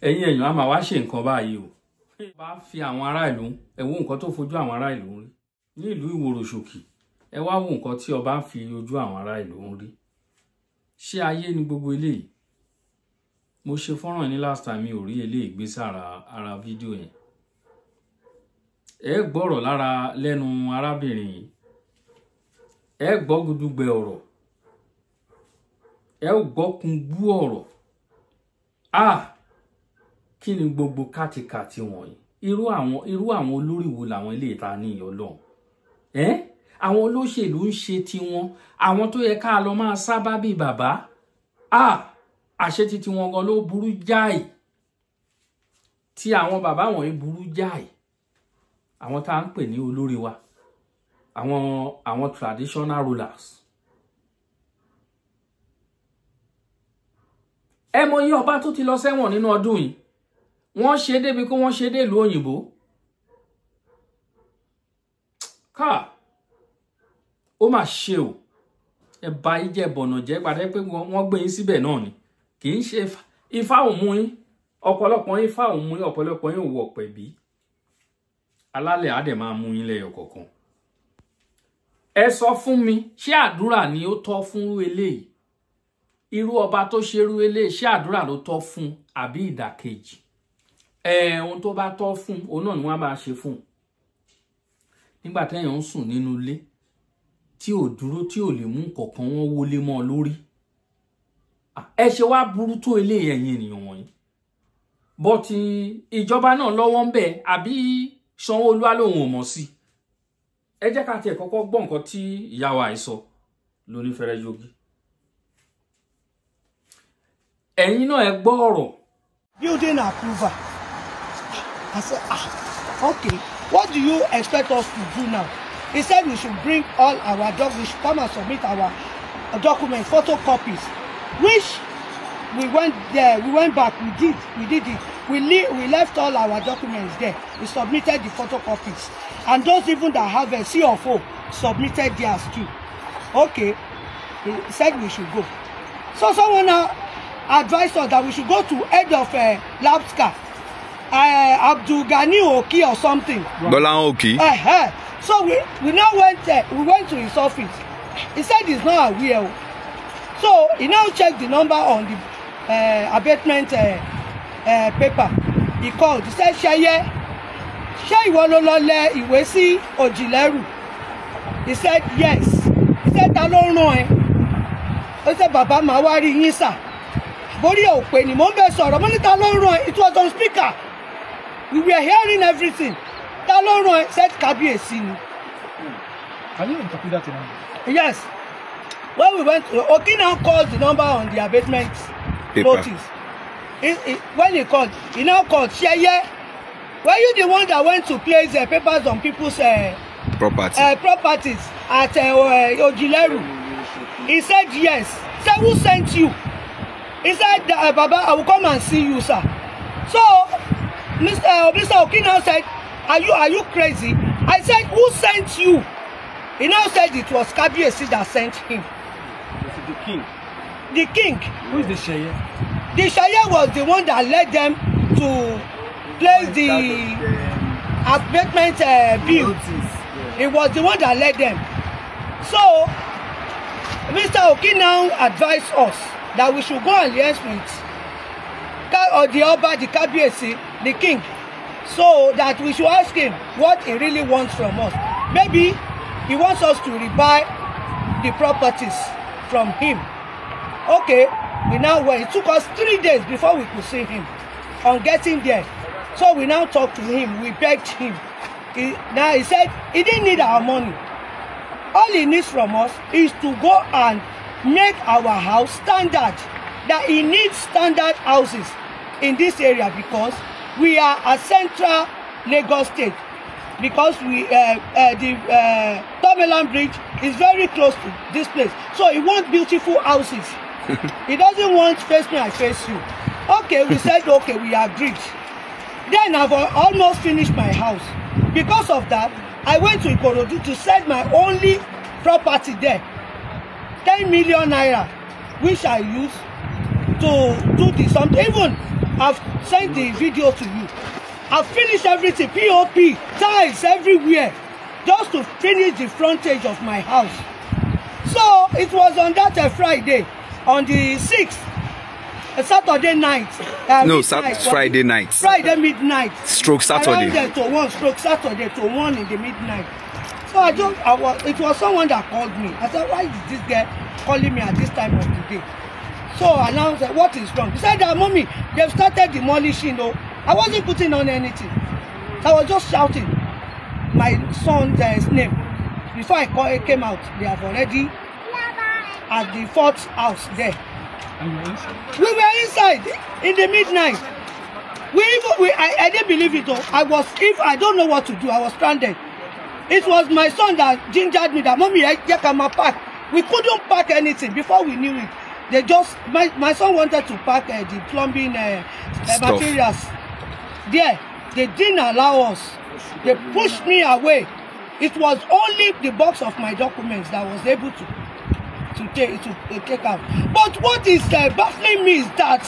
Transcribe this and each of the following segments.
ẹ̀yin èèyàn á máa wá ṣe nǹkan báyìí o. Bá fi àwọn ará ìlú ẹ wo nǹkan tó fojú àwọn ará ìlú rí ní ìlú Ìwòròṣòkì, ẹ wá wo nǹkan tí ọba ń fi ojú àwọn ará ìlú rí. Ṣé ayé ni gbogbo eléyìí? Mo ṣe fọ́nrán ní last time, mi ò rí eléyìí gbé sára ara fídíò yẹn. Ẹ gbọ́rọ̀ lára lẹ́nu arábìnrin yìí, ẹ gbọ́ gudugbẹ ọ̀rọ̀, ẹ gbọ́ kúngbú ọ̀rọ̀. Kí ni gbogbo kàtìkàtì wọ̀nyí? Irú àwọn olórí wo làwọn ilé ìta ní Ọlọ́run? Àwọn olóṣèlú ń ṣe tiwọn, àwọn tó yẹ ká lọ máa sábà bí bàbá. Àṣẹ titi wọn gan ló burú jáì. Tí àwọn bàbá wọ̀nyí burú jáì. Àwọn tá ń pè ní olórí wa, àwọn traditional rulers. Ẹ mọ iye ọba tó ti lọ sẹ́wọ̀n nínú ọdún yìí. Wọ́n ṣe débi kó wọ́n ṣe dé ìlú òyìnbó. Ó mà ṣe o. Ẹ bà ìjẹ́ bọ̀nà jẹ́ pàdé pé wọ́n gbé yín síbẹ̀ náà ni. Kì í ṣe ifá òun mú yín. Ọ̀pọ̀lọpọ̀ yín ifá òun mú yín, ọ̀pọ̀lọpọ̀ yín ò wọ̀ pẹ̀bí. Alálẹ̀ á dẹ̀ máa mú yín lẹ́yọ kọ̀ọ̀kan. Ẹ sọ fún mi, ṣé àdúrà ni ó tọ́ fún eléyìí? Irú ọba tó ṣe irú eléyìí, ṣé àdúrà ló tọ́ fún àbí ìdàkejì? Ohun tó bá tọ́ fún, òun náà ni wọ́n máa ṣe fún. Nígbà téèyàn ń sùn nínú ilé tí ò dúró, tí ò lè mú kọ̀ọ̀kan wọn wọlé mọ́ lórí. Ẹ ṣe wá burú tó eléyìí ẹ̀yin ènìyàn wọ̀nyí. Bọ́tí ìjọba náà lọ́wọ́ ń bẹ àbí Sanwó-Olú lòun ò mọ̀ sí. Ẹ jẹ́ ká tiẹ̀ kọ́kọ́ gbọ́ nǹkan tí ìyá wa yìí sọ lóní fẹ́rẹ́ jogi. Ẹ̀yin náà ẹ gbọ́ ọ̀rọ̀. Building approval. I said, okay, what do you expect us to do now? He said we should bring all our documents, we should come and submit our documents, photocopies, which we went there, we went back, we did it. We left all our documents there. We submitted the photocopies. And those even that have a C of O submitted theirs too. Okay, he said we should go. So someone now advised us that we should go to head of LABSCA, Abdul Ghani Oki or something. Bolan Oki. So we now went to his office. He said he's not aware. So he now checked the number on the abatement paper. He called. He said, "Ṣé ìwọ ló lọ lẹ ìwé sí Òjìlẹ́rù?" He said, "Yes." He said, "Ta ló rán ẹ?" He said, "Bàbá màá wá rí yín sà." Borí ò pé ni mo ń bẹ sọ̀rọ̀, mo ní ta ló rán ẹ? It was on speaker. We were hearing everything. Ta ló rán ẹ? Said Kábíyèsí ni. Can you interpret that in English? Yes. When we went, Oki now called the number on the abatement notice. When he called, he now called, "Ṣeye, were you the one that went to place papers on people's properties at Òjìlẹ́rù?" He said, "Yes." He said, "Who sent you?" He said, "Baba, I will come and see you, sir." So, Mr. Oki now said, are you crazy?" I said, "Who sent you?" He now said it was Kábíyèsí that sent him. The king. The king. Who is the Ṣeye? The Ṣeye was the one that led them to place the abatement bill. He was the one that led them. So, Mr. Oki now advised us that we should go and liaise with the Oba, the Kábíyèsí, the king, so that we should ask him what he really wants from us. Maybe he wants us to rebuy the properties from him. Okay, we now went. It took us 3 days before we could see him on getting there. So we now talked to him. We begged him. Now he said he didn't need our money. All he needs from us is to go and make our house standard. That he needs standard houses in this area because we are a central Lagos state. Because the Tomeland Bridge is very close to this place. So he wants beautiful houses. He doesn't want face me, I face you. Okay, we said, okay, we agreed. Then I've almost finished my house. Because of that, I went to Ikorodu to sell my only property there. 10 million naira, which I use to do this. Even I've sent the video to you. I've finished everything, POP, tiles everywhere, just to finish the frontage of my house. So it was on that Friday, on the 6th, Saturday night. No, Friday night. Friday midnight. Stroke Saturday. Around to 1, stroke Saturday to 1 in the midnight. So it was someone that called me. I said, why is this guy calling me at this time of the day? So I now said, what is wrong? He said that, mommy, they've started demolishing though. I wasn't putting on anything. I was just shouting my son's name. Before I came out, they have already at the 4th house there. We were inside in the midnight. I didn't believe it though. I don't know what to do. I was stranded. It was my son that gingered me that, mommy, I come park. We couldn't park anything before we knew it. They just, my son wanted to park the plumbing materials there. They didn't allow us. They pushed me away. It was only the box of my documents that I was able to take out. But what is baffling me is that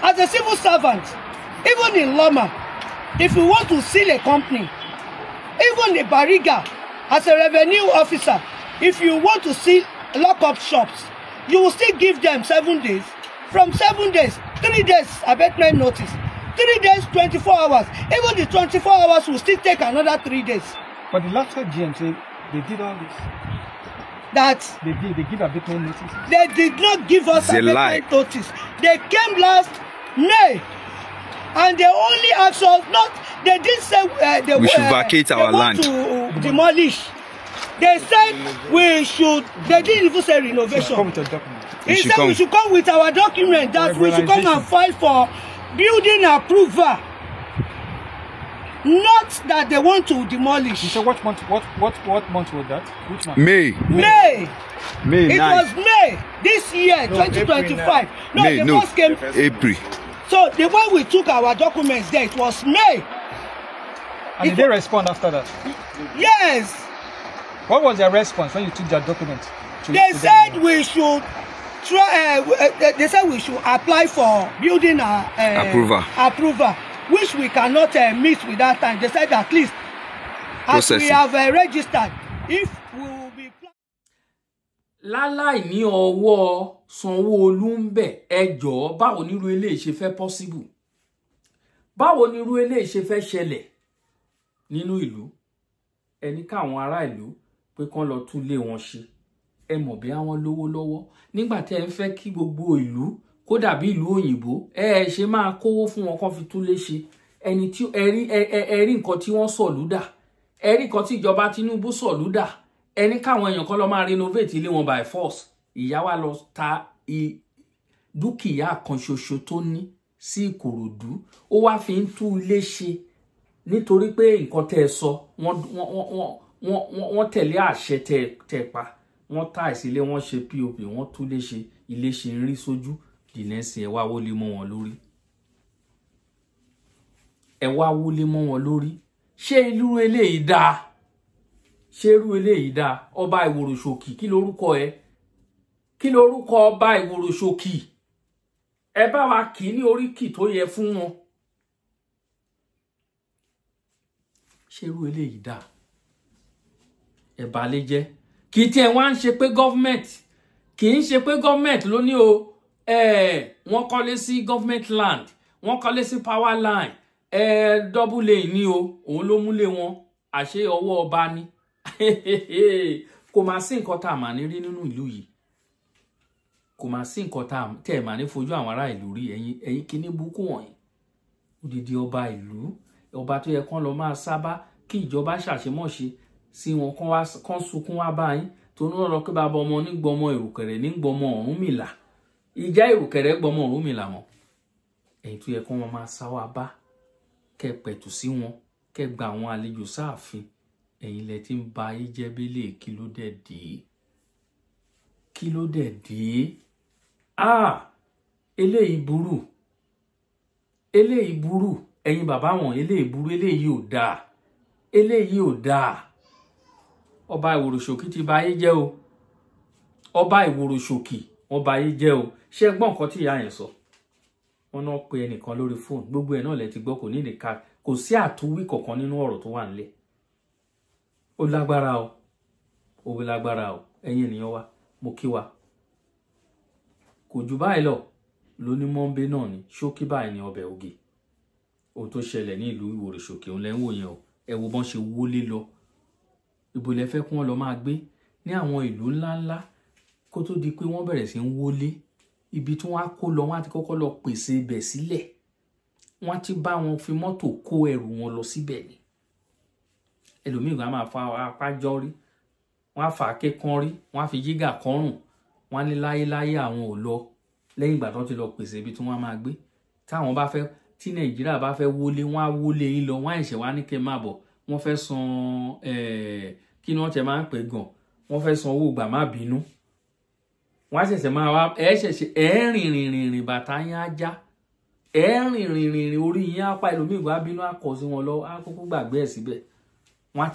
as a civil servant, even in Loma, if we want to seal a company, even the Bariga, as a revenue officer, if you want to seal lock-up shops, you will still give them 7 days. From 7 days, 3 days abatement notice. 3 days, 24 hours. Even the 24 hours will still take another 3 days. But the last GM said they did all this. That they give abatement notice. They did not give us abatement notice. They came last May, and they only asked us not. They didn't say we should vacate our land to demolish. They said we should. They didn't even say renovation. Come with a document. He said we should come with our document, that we should come and file for building approval. Not that they want to demolish. You said what month? What month was that? Which month? May. It was May this year, 2025. May, the first came April. So the one we took our documents there, it was May. And did they respond after that? Yes. What was their response when you took their document? They said we should try. They said we should apply for building approval, which we cannot meet with that time. They said at least as we have registered, if we will be. Láláì ní ọwọ́ Sanwó-Olú ń bẹ̀, ẹ jọ̀ọ́, báwo ni irú eléyìí ṣe fẹ́ possible? Báwo ni irú eléyìí ṣe fẹ́ ṣẹlẹ̀ nínú ìlú? Ẹni káwọn ará ìlú pé kán lọ tún lé wọn ṣe. Ẹ mọ̀ bí àwọn lówó lọ́wọ́. Nígbà tí ẹ ń fẹ́ kí gbogbo ìlú kó dàbí ìlú òyìnbó, ẹ ṣe máa kówó fún wọn kán fi tún lé ṣe. Ẹni tí ẹ rí nǹkan tí wọ́n sọ̀lú dà. Ẹ rí nǹkan tí ìjọba Tinubu sọ̀lú dà. Ẹni káwọn èèyàn kan lọ máa renovate ilé wọn by force. Ìyá wa lọ ta dúkìá kan ṣoṣo tó ní sí Ìkòròdú. Ó wá fi ń tún ilé ṣe nítorí pé nǹkan tẹ́ ẹ sọ wọ́n tẹ̀lé àṣẹ tẹ́ pa. Wọ́n tá ìsílé, wọ́n ṣe POP, wọ́n tún lé ṣe, ilé ṣe ń rí sójú. Dìnẹ́sì ẹ wá wọlé mọ́ wọn lórí. Ẹ wá wọlé mọ́ wọn lórí. Ṣé irú eléyìí dáa? Ṣé irú eléyìí dáa? Ọba Ìwòròṣòkì, kí lorúkọ ẹ? Kí lorúkọ Ọba Ìwòròṣòkì? Ẹ bá wa kì í ní oríkì tó yẹ fún wọn. Ṣé irú eléyìí dáa? Ẹ bà lé jẹ́. Kì í tiẹ̀ wá ń ṣe pé government, kì í ṣe pé government ló ní o wọ́n kọ́lé sí government land, wọ́n kọ́lé sí power line, double lane ní o, òun ló múlé wọn, àṣé ọwọ́ ọba ni. Kò máa sí nǹkan tá a máa ní rí nínú ìlú yìí. Kò máa sí nǹkan tá a tẹ̀ máa ní fojú àwọn ará ìlú rí, ẹ̀yin kíní búkú wọ̀nyí. Odidi ọba ìlú, ọba tó yẹ kán lọ máa sábà kí ìjọba ṣàṣemọ́ṣe sí wọn kán sunkún wá báyìí tó ní ọ̀rọ̀ pé bàbá ọmọ nígbọmọ Ìrùkẹ̀rẹ̀ nígbọmọ Ọ̀rúnmìlà. Ìjà Ìrùkẹ̀rẹ̀ gbọmọ Ọ̀rúnmìlà mọ́. Ẹ̀yin tó yẹ kán wọn máa sá wá bá, kẹ́ pẹ̀tù sí wọn, kẹ́ gba àwọn àlejò sáàfin. Ẹ̀yin lẹ ti ń ba ayé jẹ́ bélé, kí ló dé dé? Kí ló dé dé? Eléyìí burú. Eléyìí burú. Ẹ̀yin bàbá wọn, eléyìí burú, eléyìí ò dáa. Eléyìí ò dáa. Ọba Ìwòròṣòkì ti ba ayé jẹ́ o. Ọba Ìwòròṣòkì wọ́n bà yín jẹ́ o ṣé gbọ́n nǹkan tí ìyá yẹn sọ wọ́n náà pe ẹnìkan lórí fóònù gbogbo ẹ̀ náà lẹ ti gbọ́ kò ní nìka kò sí àtúwí kankan nínú ọ̀rọ̀ tó wà nílẹ̀ ó lágbára o ó lágbára o ẹ̀yin ènìyàn wa mo kí wa kò jù báyìí lọ lóní mọ́ńbé náà ni ṣókí báyìí ní ọbẹ̀ oge ohun tó ṣẹlẹ̀ ní ìlú Ìwòròṣòkè òun lẹ́ ń wò yẹn o ẹ wo bọ́n ṣe wọlé lọ ibo lẹ fẹ́ kí wọ́n lọ máa gbé ní àwọn ìlú ńláńlá kó tó di pé wọ́n bẹ̀rẹ̀ sí ń wọlé ibi tí wọ́n á kó lọ wọ́n á ti kọ́kọ́ lọ pèsè ibẹ̀ sílẹ̀ wọ́n á ti bá wọn fi mọ́tò kó ẹrù wọn lọ síbẹ̀ ni ẹlòmíì gan máa fa apá jọrí wọ́n á fà á kékan rí wọ́n á fi jígà kọrùn wọ́n á ní láyéláyé àwọn ò lọ lẹ́yìn ìgbà tó ti lọ pèsè ibi tí wọ́n á máa gbé táwọn bá fẹ́ tí Nàìjíríà bá fẹ́ wọlé wọ́n á wọlé yín lọ wọ́n á ẹ̀ṣẹ̀ wá ní kẹ́ máa bọ̀ wọ́n fẹ́ san kí ni wọ́n tẹ máa ń pè gan wọ́n fẹ́ san owó gbà má bínú wọ́n á ṣẹ̀ṣẹ̀ máa wá rìnrìn bàtà yín á já rìnrìn orí yín á pa ẹlòmíì gbà bínú á kọ sí wọn lọ á kúkú gbàgbé ẹ̀ síbẹ̀ wọ́n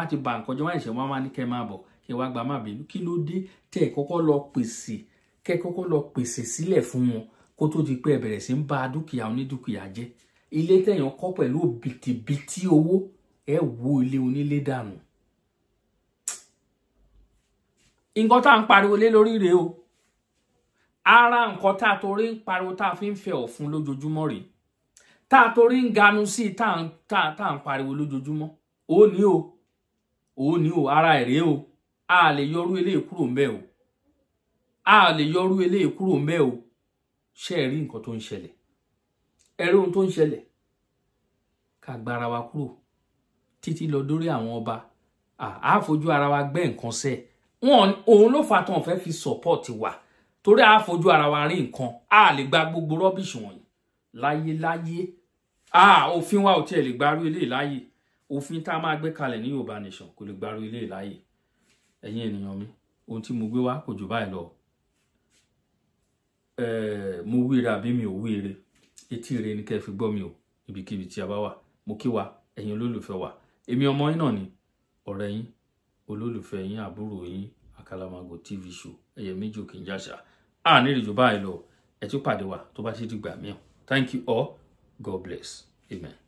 á ti ba nǹkan jẹ́ wọ́n á ẹ̀ṣẹ̀ wọ́n máa ní kẹ́ máa bọ̀ kẹ́ wá gbà má bínú kí ló dé tẹ́ kọ́kọ́ lọ pèsè sílẹ̀ fún wọn kó tó di pé ẹ bẹ̀rẹ̀ sí ń ba dúkìá onídúkìá jẹ́ ilé tẹ̀yàn kọ́ pẹ̀lú bìtìbìtì owó ẹ wo ilé onílé dànù nǹkan tá à ń pariwo lé lórí rèé o ara nǹkan tá a torí ń pariwo tá a fi ń fẹ́ ọ̀fun lójoojúmọ́ rèé tá a torí ń ganu sí tá à ń pariwo lójoojúmọ́ ó ní o ara ẹ̀ rèé o a lè yọrú eléyìí kúrò ńbẹ̀ o ṣé ẹ rí nǹkan tó ń ṣẹlẹ̀ ẹ rí ohun tó ń ṣẹlẹ̀ ká gbára wa kúrò títí lọ dórí àwọn ọba a fojú ara wa gbẹ́ nǹkan sẹ́ẹ̀ òun ló fà tán fẹ́ fi support wa torí a fojú ara wa rí nǹkan a lè gba gbogbo rọ́bìṣì wọ̀nyí láyé òfin wa ò tiẹ̀ lè gbarú ilé láyé òfin tá a máa gbé kalẹ̀ ní Yorùbá Nation kò lè gbarú ilé láyé ẹ̀yin ènìyàn mi ohun tí mo gbé wá kò jù báyìí lọ mo wíire àbí mi ò wíire etí ire ni kẹ́ fi gbọ́ mi o ibikíbi tí a bá wà mo kí wa ẹ̀yin olólùfẹ́ wa èmi ọmọ yín náà ni ọ̀rẹ́ yín olólùfẹ́ yín àbúrò yín Àkàlàmàgò TV show ẹyẹ méjì òkè ń jàṣà ní ìrìnjò báyìí lọ ẹ tún pàdé wa tó bá ṣe dìgbà mìíràn. Thank you all. God bless. Amen.